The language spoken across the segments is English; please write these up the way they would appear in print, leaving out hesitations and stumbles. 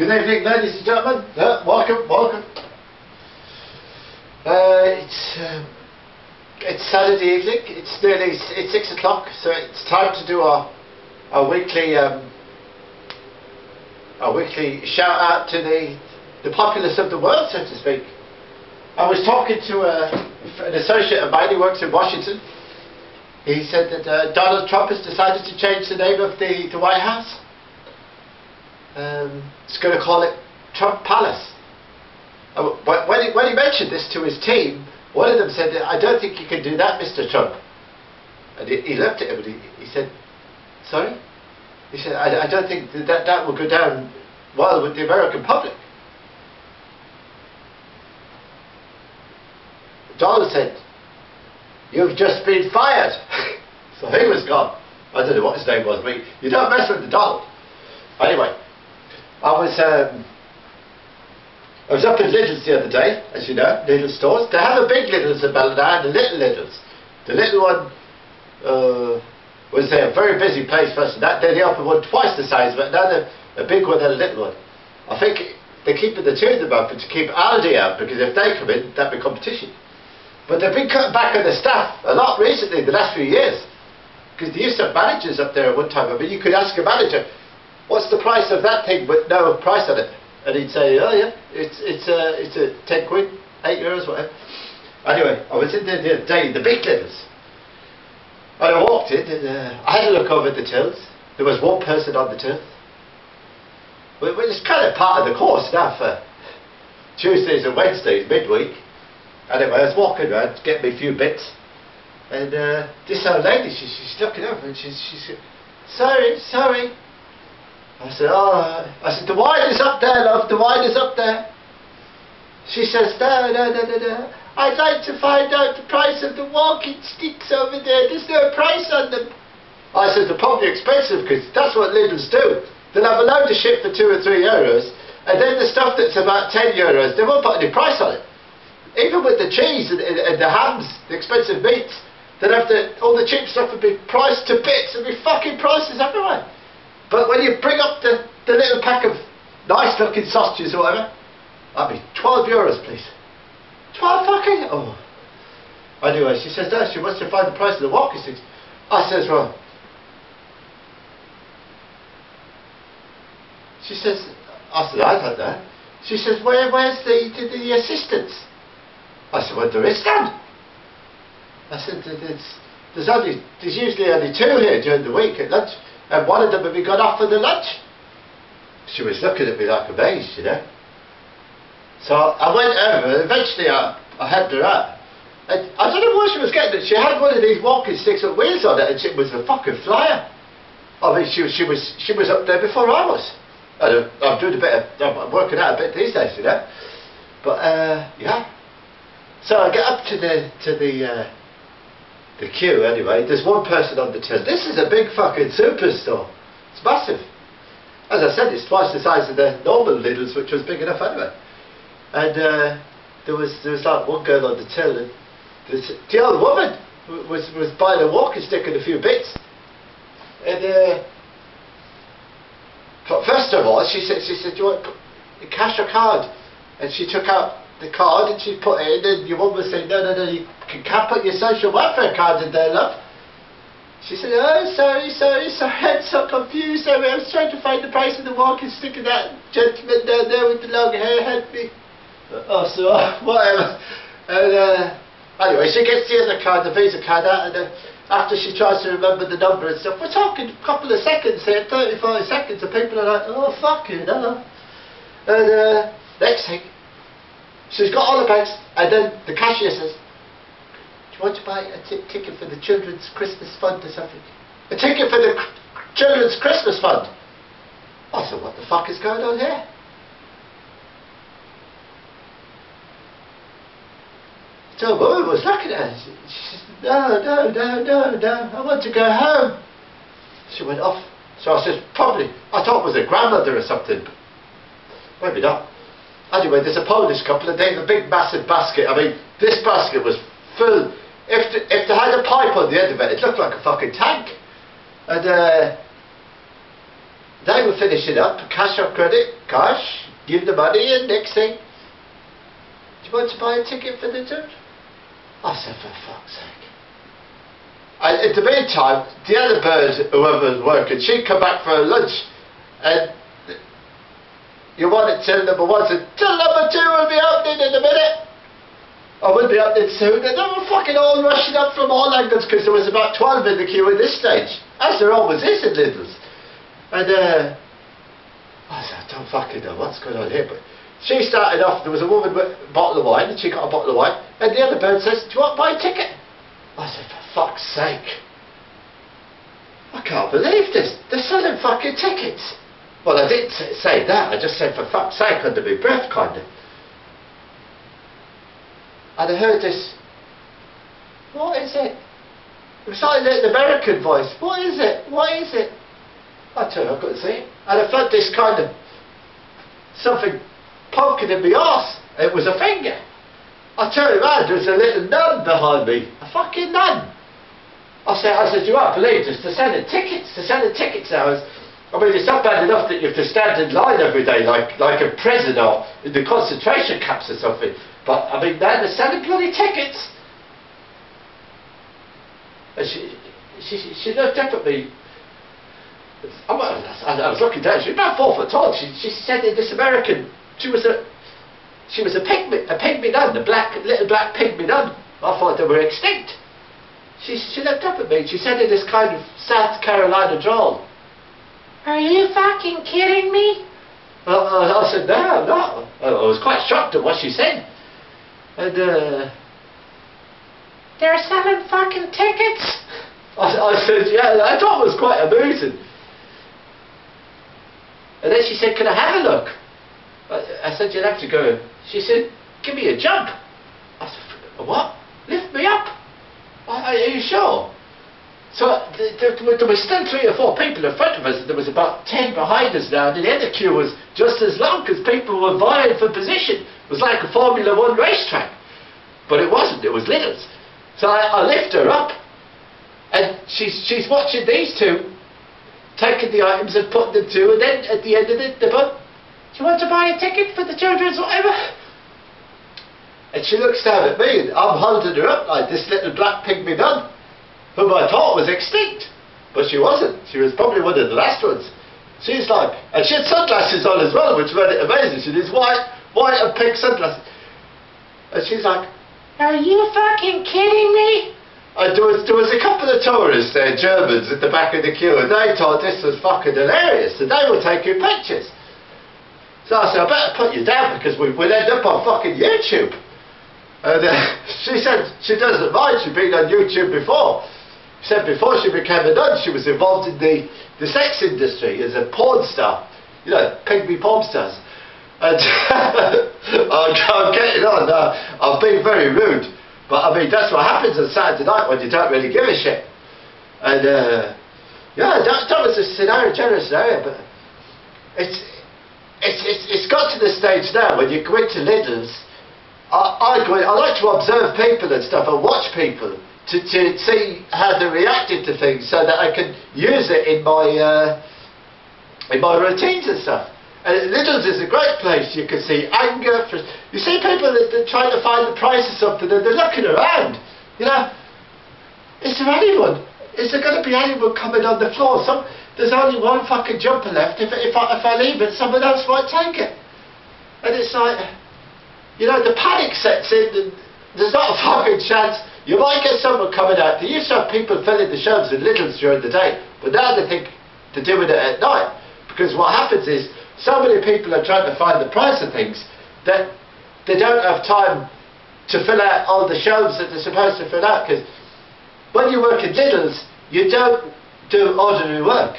Good evening, ladies and gentlemen. Welcome. It's Saturday evening. It's 6 o'clock, so it's time to do our weekly shout out to the populace of the world, so to speak. I was talking to an associate of mine who works in Washington. He said that Donald Trump has decided to change the name of the White House. He's going to call it Trump Palace. When he mentioned this to his team, one of them said, "I don't think you can do that, Mr. Trump." And he looked at him and he said, "Sorry?" He said, I don't think that will go down well with the American public. Donald said, "You've just been fired." So he was gone. I don't know what his name was, but you don't mess with the Donald. Anyway, I was up in Lidles the other day, as you know, Lidl stores. They have a big Lidles in Ballina and a little Lidles. The little one was a very busy place first, and that day they opened one twice the size of it, now a big one and a little one. I think they're keeping the two of them open to keep Aldi out, because if they come in, that'd be competition. But they've been cutting back on the staff a lot recently, the last few years, because they used to have managers up there at one time. I mean, you could ask a manager, "What's the price of that thing with no price on it?" And he'd say, "Oh yeah, it's a 10 quid, 8 euros, whatever." Anyway, I was in there the other day, the big Lidls. And I walked in and I had a look over the tills. There was one person on the till. Well, it's kind of part of the course now for Tuesdays and Wednesdays, midweek. Anyway, I was walking around, getting me a few bits. And this old lady, she's looking over and she said, sorry. I said, "The wine is up there, love, the wine is up there." She says, No. "I'd like to find out the price of the walking sticks over there. There's no price on them." I said, "They're probably expensive, because that's what Lidls do. They'll have a load of shit for 2 or 3 euros, and then the stuff that's about 10 euros, they won't put any price on it. Even with the cheese and the hams, the expensive meats, they'd have all the cheap stuff would be priced to bits. There'd be fucking prices everywhere. But when you bring up the little pack of nice looking sausages or whatever, that'd be 12 euros, please. 12 fucking... Oh. Anyway, she says, no, she wants to find the price of the walking sticks. I says, well... She says, I said, I don't know. She says, where's the assistants? I said, well, there is none. I said, there's usually only 2 here during the week at lunch, and one of them had been gone off for the lunch. She was looking at me like amazed, you know. So I went over, and eventually I helped her out. And I don't know why she was getting it. She had one of these walking sticks with wheels on it, and it was a fucking flyer. I mean, she was up there before I was. I'm doing I'm working out a bit these days, you know. But yeah. So I get up to the queue anyway. There's one person on the till. This is a big fucking superstore. It's massive. As I said, it's twice the size of the normal Lidls, which was big enough anyway. And there was like one girl on the till, and the old woman was buying a walking stick and a few bits. And first of all, she said, "Do you want cash or card?" And she took out the card and she put it in, and your mum was saying, no, you can't put your social welfare card in there, love. She said, "Oh, sorry, I'm so confused. I was trying to find the price of the walking stick, and that gentleman down there with the long hair helped me." Oh, so whatever. And anyway, she gets the other card, the Visa card out, and after she tries to remember the number and stuff, we're talking a couple of seconds here, 35 seconds, and people are like, "Oh, fucking hell." And next thing, she's got all the bags, and then the cashier says, "Do you want to buy a ticket for the Children's Christmas Fund or something?" "A ticket for the Children's Christmas Fund?" I said, "What the fuck is going on here?" So the woman was looking at her. She said, No, I want to go home." She went off. So I said, probably, I thought it was a grandmother or something. Maybe not. Anyway, there's a Polish couple, and they have a big massive basket. I mean, this basket was full. If they had a pipe on the end of it, it looked like a fucking tank. And They were finishing up, cash or credit, cash, give the money, and next thing, do you want to buy a ticket for the tour? I said, for fuck's sake. And in the meantime, the other bird, whoever was working, she'd come back for her lunch, and you wanted till number one, said, till number two will be opening in a minute. I will be opening soon, and they were fucking all rushing up from all angles, because there was about 12 in the queue at this stage, as there always is in Lidl's. And I said, I don't fucking know what's going on here, but she started off, there was a woman with a bottle of wine, and she got a bottle of wine, and the other bird says, do you want to buy a ticket? I said, for fuck's sake. I can't believe this. They're selling fucking tickets. Well, I didn't say that, I just said, for fuck's sake, under my breath, kind of. And I heard this, what is it? It was like an American voice, what is it? What is it? I turned, I couldn't see it. And I felt this kind of, something poking in my arse. It was a finger. I turned around, there was a little nun behind me. A fucking nun. I said, you won't believe this, they're selling tickets. They're selling tickets now. I mean, it's not bad enough that you have to stand in line every day like a prison or in the concentration camps or something. But, I mean, now they're selling bloody tickets. And she looked up at me. I was looking down, she was about 4 foot tall. She said in this American, she was a pygmy nun, little black pygmy nun. I thought they were extinct. She looked up at me and she said in this kind of South Carolina drawl, are you fucking kidding me? I said, no, I'm not. I was quite shocked at what she said. And, they're selling fucking tickets. I said, yeah, I thought it was quite amusing. And then she said, can I have a look? I said, you'd have to go. She said, give me a jump. I said, what? Lift me up? Are you sure? So there was still 3 or 4 people in front of us, and there was about 10 behind us now, and the other queue was just as long because people were vying for position. It was like a Formula 1 racetrack. But it wasn't, it was Lidl's. So I lift her up, and she's watching these two, taking the items and putting them to, and then at the end of it, they put, do you want to buy a ticket for the children's whatever? And she looks down at me, and I'm holding her up like this little black pygmy nun, whom I thought was extinct, but she wasn't. She was probably one of the last ones. She's like, and she had sunglasses on as well, which made it amazing. She had these white and pink sunglasses. And she's like, are you fucking kidding me? And there was a couple of tourists there, Germans, at the back of the queue, and they thought this was fucking hilarious, and they were taking pictures. So I said, I better put you down because we'll end up on fucking YouTube. And she said she doesn't mind, she'd been on YouTube before. She said before she became a nun, she was involved in the sex industry as a porn star. You know, pygmy porn stars. And I'm getting on now. I'm being very rude. But I mean, that's what happens on Saturday night when you don't really give a shit. And yeah, that was a generous scenario, but it's got to the stage now when you go into Lidl's. I like to observe people and stuff and watch people to see how they're reacting to things so that I can use it in my routines and stuff. And Lidl's is a great place. You can see anger. You see people that are trying to find the price of something and they're looking around. You know, is there anyone? Is there going to be anyone coming on the floor? There's only one fucking jumper left. If I leave it, someone else might take it. And it's like, you know, the panic sets in and there's not a fucking chance. You might get someone coming out. They used to have people filling the shelves in Lidl's during the day, but now they think they're doing it at night. Because what happens is, so many people are trying to find the price of things that they don't have time to fill out all the shelves that they're supposed to fill out. Because when you work in Lidl's, you don't do ordinary work.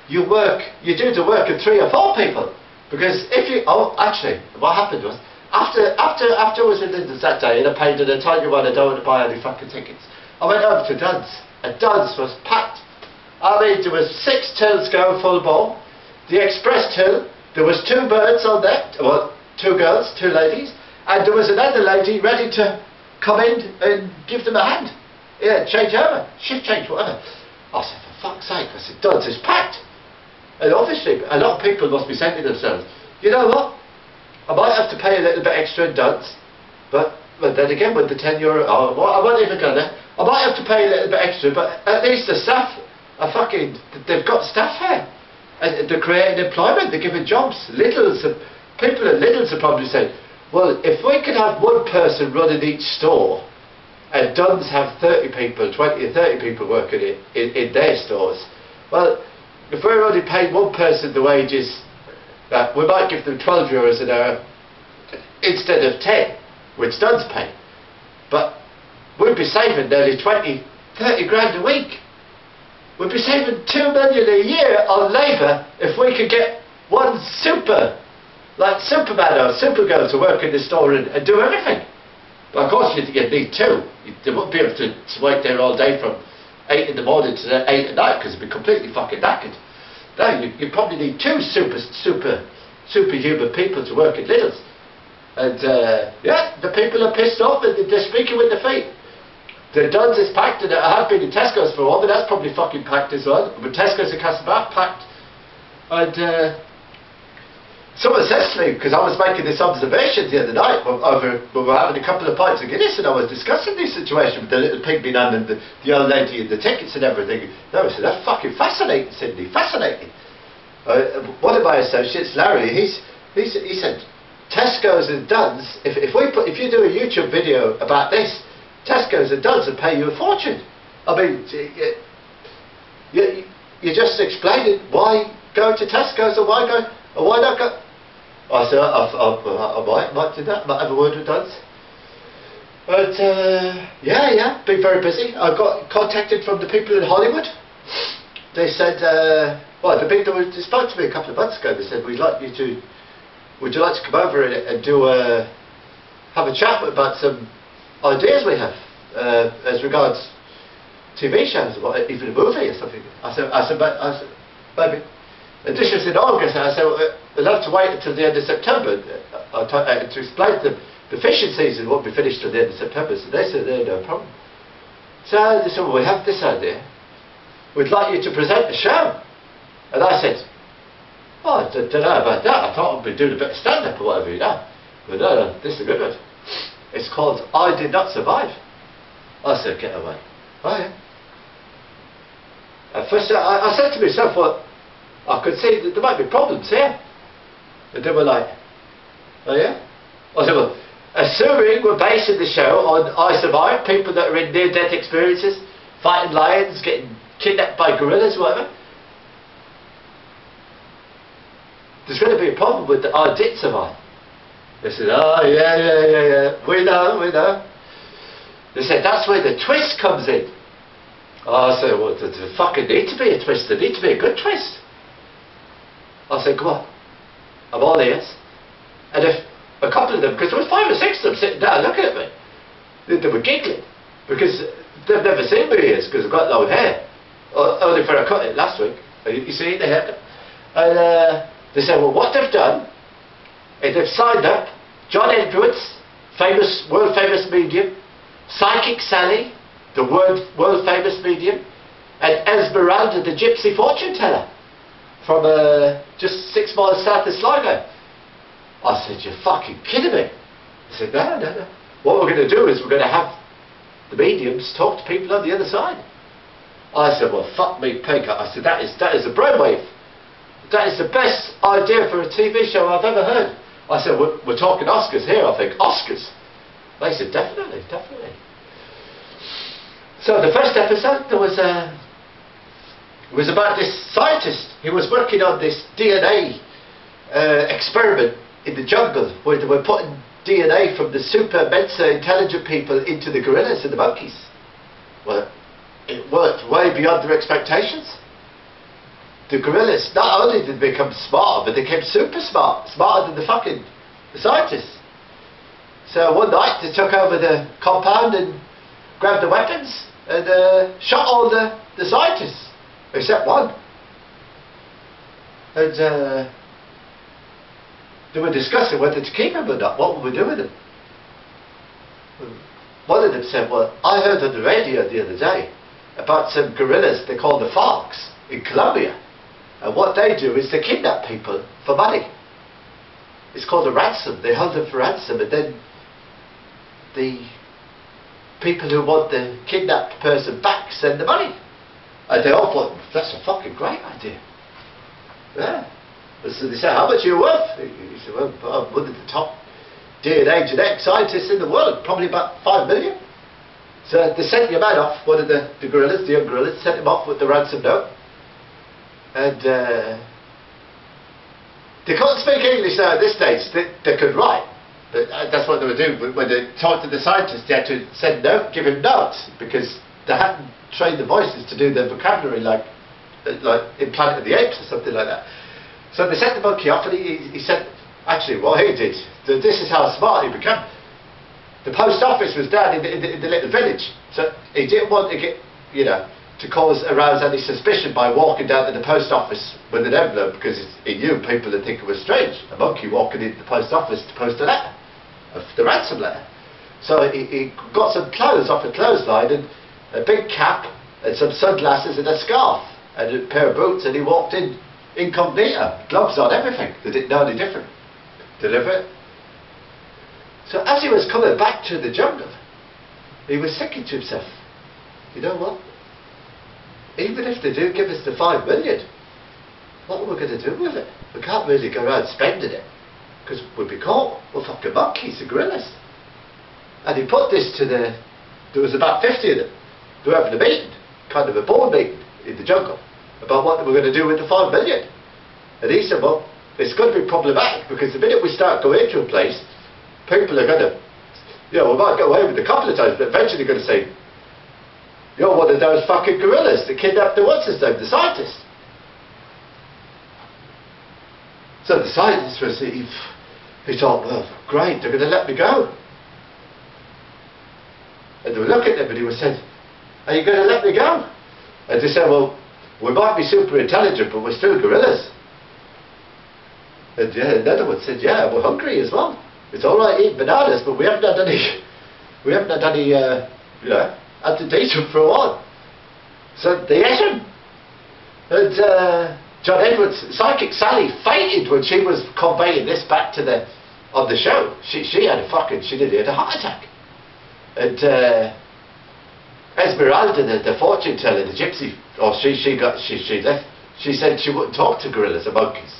You do the work of 3 or 4 people. Because actually, what happened was, after I was in Lidl's that day and I paid, and I told you what, I don't want to buy any fucking tickets, I went over to Dunn's, and Dunn's was packed. I mean, there was 6 tills going full ball. The express till, there was 2 birds on there, well, 2 girls, 2 ladies, and there was another lady ready to come in and give them a hand. Yeah, change over, shift change, whatever. I said, for fuck's sake, I said, Dunn's is packed. And obviously, a lot of people must be saying to themselves, you know what? I might have to pay a little bit extra in duds, but then again, with the €10, oh, I won't even go there. I might have to pay a little bit extra, but at least the staff are they've got staff here. And they're creating employment, they're giving jobs. People at Lidles are probably saying, well, if we could have one person running each store, and Duns have 30 people, 20 or 30 people working in their stores, well, if we're only paying one person the wages, we might give them €12 an hour instead of 10, which Duns pay. But we'd be saving nearly 20, 30 grand a week. We'd be saving $2 million a year on labour if we could get one Superman or Supergirl to work in the store and do everything. But of course you'd need two. They wouldn't be able to wait there all day from 8 in the morning to 8 at night, because it'd be completely fucking knackered. No, you probably need two superhuman people to work at Lidl's. And yeah, the people are pissed off and they're speaking with their feet. The Duns is packed, and I have been in Tesco's for a while, but that's probably fucking packed as well. But Tesco's in Castlebar, packed. And someone says to me, because I was making this observation the other night, we were having a couple of pints of Guinness, and I was discussing this situation with the little pigmy nun and the old lady and the tickets and everything. No, I said, that's fucking fascinating, Sydney, fascinating. One of my associates, Larry, he said, Tesco's and Duns, if you do a YouTube video about this, Tesco's and Duns will pay you a fortune. I mean, you just explained why go to Tesco's and why not go. I said, I might do that, might have a word with Duns. But yeah, been very busy. I got contacted from the people in Hollywood. They said, they spoke to me a couple of months ago. They said, would you like to come over and do have a chat about some ideas we have as regards TV shows, or even a movie or something. I said, maybe. And this was in August, and I said, we'll have to wait until the end of September to explain to them the fishing season won't be finished till the end of September. So they said, no problem. So they said, well, we have this idea. We'd like you to present a show. And I said, oh, I don't know about that. I thought I'd be doing a bit of stand-up or whatever, you know. But no, this is a good one. It's called I Did Not Survive. I said, get away. Oh, yeah. At first, I said to myself, well, I could see that there might be problems here. And they were like, oh, yeah? I said, well, assuming we're basing the show on I Survived, people that are in near-death experiences, fighting lions, getting kidnapped by gorillas, whatever. There's going to be a problem with the I Did Survive. They said, oh, yeah, we know. They said, that's where the twist comes in. I said, well, there fucking need to be a twist. There needs to be a good twist. I said, come on. I'm all ears. And if a couple of them, because there was 5 or 6 of them sitting down looking at me, they were giggling. Because they've never seen me ears, because I've got long hair. Only for I cut it last week. You see, the haircut. And they said, well, what they've done is they've signed up John Edwards, world famous medium, Psychic Sally, the world famous medium, and Esmeralda, the gypsy fortune teller, from just 6 miles south of Sligo. I said, you're fucking kidding me. They said, no. What we're going to do is we're going to have the mediums talk to people on the other side. I said, well, fuck me pig. I said, that is a brainwave. That is the best idea for a TV show I've ever heard. I said, we're talking Oscars here, I think. Oscars. They said, definitely. So the first episode, there was about this scientist. He was working on this DNA experiment in the jungle, where they were putting DNA from the super mensa intelligent people into the gorillas and the monkeys. Well, it worked way beyond their expectations. The gorillas, not only did they become smarter, but they became super smart, smarter than the scientists. So one night they took over the compound and grabbed the weapons and shot all the scientists, except one. And they were discussing whether to keep him or not. What would we do with him? One of them said, well, I heard on the radio the other day about some gorillas they call the Fox in Colombia. And what they do is they kidnap people for money. It's called a ransom. They hold them for ransom, and then the people who want the kidnapped person back send the money. And they all thought, that's a fucking great idea. Yeah. So they said, how much are you worth? He said, well, I'm one of the top DNA genetic scientists in the world, probably about 5 million. So they sent your man off, one of the gorillas, the young gorillas, sent him off with the ransom note. And they couldn't speak English now at this stage. They could write. But that's what they were doing. When they talked to the scientists, they had to send note, give him notes, because they hadn't trained the voices to do the vocabulary like in Planet of the Apes or something like that. So they sent the monkey off, and he said, actually, what he did, this is how smart he became. The post office was down in the little village, so he didn't want to get, to arouse any suspicion by walking down to the post office with an envelope, because he knew people would think it was strange. A monkey walking into the post office to post a letter, the ransom letter. So he got some clothes off a clothesline, and a big cap, and some sunglasses, and a scarf, and a pair of boots, and he walked in incognito, gloves on, everything. They didn't know any different. Deliver it. So as he was coming back to the jungle, he was thinking to himself, you know what? Even if they do give us the 5 million, what are we going to do with it? We can't really go around spending it, because we'll be caught. We're fucking monkeys and gorillas. And he put this to there was about 50 of them. They were having a meeting, kind of a board meeting in the jungle, about what they were going to do with the 5 million. And he said, well, it's going to be problematic, because the minute we start going into a place, people are going to, we might get away with it a couple of times, but eventually they're going to say, you're one of those fucking gorillas that kidnapped the the scientist. So the scientist he thought, well, great, they're going to let me go. And they were looking at him, and he was saying, are you going to let me go? And they said, well, we might be super intelligent, but we're still gorillas. And another one said, yeah, we're hungry as well. It's all right eating bananas, but we haven't had any antidote for a while. So they ate him. And John Edwards, Psychic Sally, fainted when she was conveying this back to on the show. She had she nearly had a heart attack. And Esmeralda, the fortune teller, the gypsy, she left. She said she wouldn't talk to gorillas or monkeys.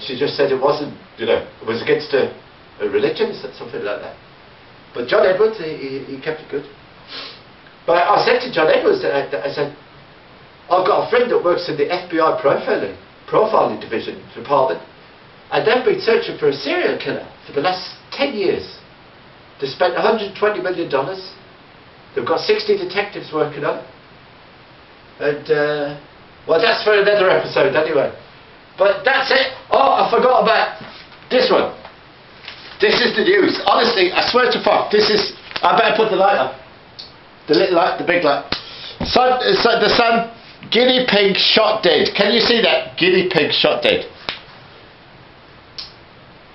She just said it wasn't, it was against a religion, something like that. But John Edwards, he kept it good. But I said to John Edwards, I said, I've got a friend that works in the FBI profiling division department, and they've been searching for a serial killer for the last 10 years. They spent $120 million. They've got 60 detectives working on it. And, well, that's for another episode anyway. But that's it. Oh, I forgot about this one. This is the news. Honestly, I swear to fuck, I better put the light up. The little light, the big light. The sun, guinea pig shot dead. Can you see that? Guinea pig shot dead.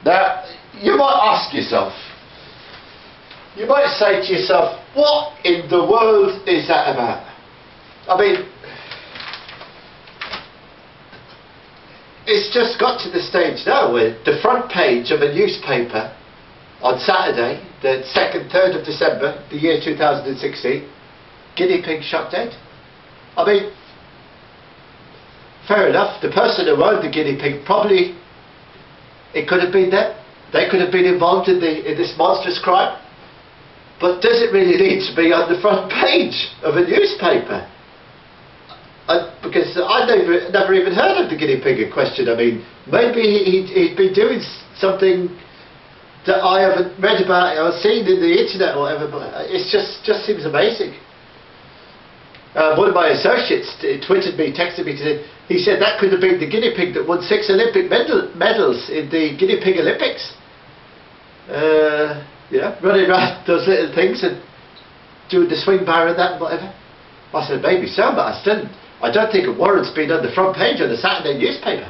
Now, you might ask yourself, you might say to yourself, what in the world is that about? I mean, it's just got to the stage now where the front page of a newspaper on Saturday, the 2nd, 3rd of December, the year 2016, guinea pig shot dead. I mean, fair enough, the person who owned the guinea pig, probably, it could have been them. They could have been involved in this monstrous crime. But does it really need to be on the front page of a newspaper? Because I never even heard of the guinea pig in question. I mean, maybe he'd been doing something that I haven't read about or seen in the internet or whatever, but it just seems amazing. One of my associates tweeted me, texted me today. He said that could have been the guinea pig that won 6 Olympic medals in the guinea pig Olympics. Running around those little things and doing the swing bar and that and whatever. I said, maybe so, but I don't think it warrants being on the front page of the Saturday newspaper.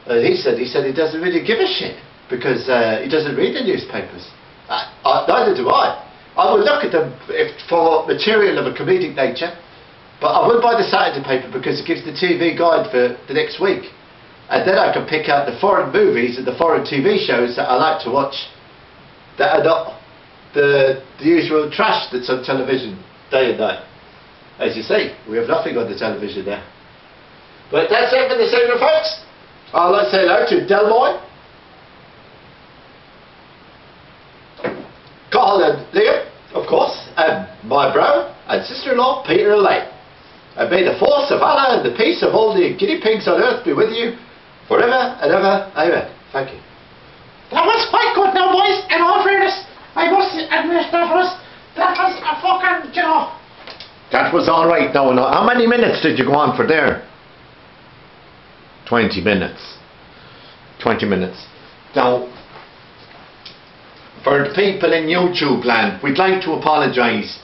And he said he doesn't really give a shit because he doesn't read the newspapers. Neither do I. I will look at them for material of a comedic nature, But I will buy the Saturday paper because it gives the TV guide for the next week. And then I can pick out the foreign movies and the foreign TV shows that I like to watch that are not the usual trash that's on television day and night. As you see, we have nothing on the television now. But that's it for this evening, folks. I'd like to say hello to Del Moy, Carl and Liam, of course, and my brother and sister-in-law, Peter and Lane. And may the force of Allah and the peace of all the guinea pigs on earth be with you forever and ever. Amen. Thank you. That was quite good now, boys. In all fairness, I must admit that was a fucking, you know. That was alright. No. How many minutes did you go on for there? 20 minutes. 20 minutes. Now, for the people in YouTube land, we'd like to apologise.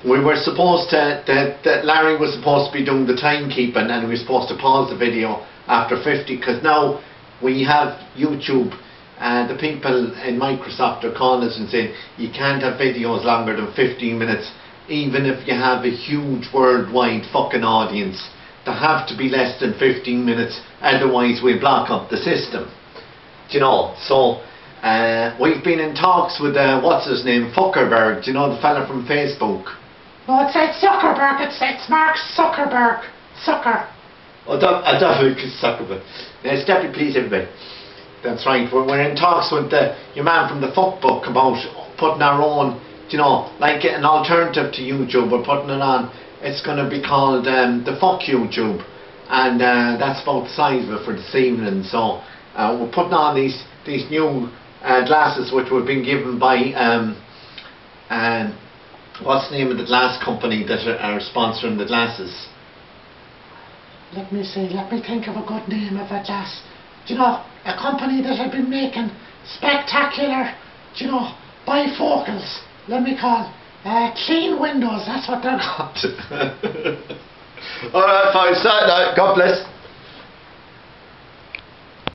We were supposed to, that Larry was supposed to be doing the timekeeping, and we were supposed to pause the video after 50, because now we have YouTube, and the people in Microsoft are calling us and saying you can't have videos longer than 15 minutes, even if you have a huge worldwide fucking audience. They have to be less than 15 minutes, otherwise we block up the system. Do you know? So we've been in talks with what's his name, Zuckerberg. Do you know the fella from Facebook? No, it's Zuckerberg. It's Mark Zuckerberg. Zucker. I don't think it's Zuckerberg. Yes, deputy, please, everybody. That's right. We're in talks with your man from the fuck book about putting our own, you know, like an alternative to YouTube. We're putting it on. It's going to be called the Fuck YouTube, and that's about the size of it for this evening. So we're putting on these new glasses, which we've been given by what's the name of the glass company that are sponsoring the glasses? Let me see. Let me think of a good name of a glass. Do you know, a company that have been making spectacular, do you know, bifocals. Let me call clean windows. That's what they're called. Alright, folks. God bless.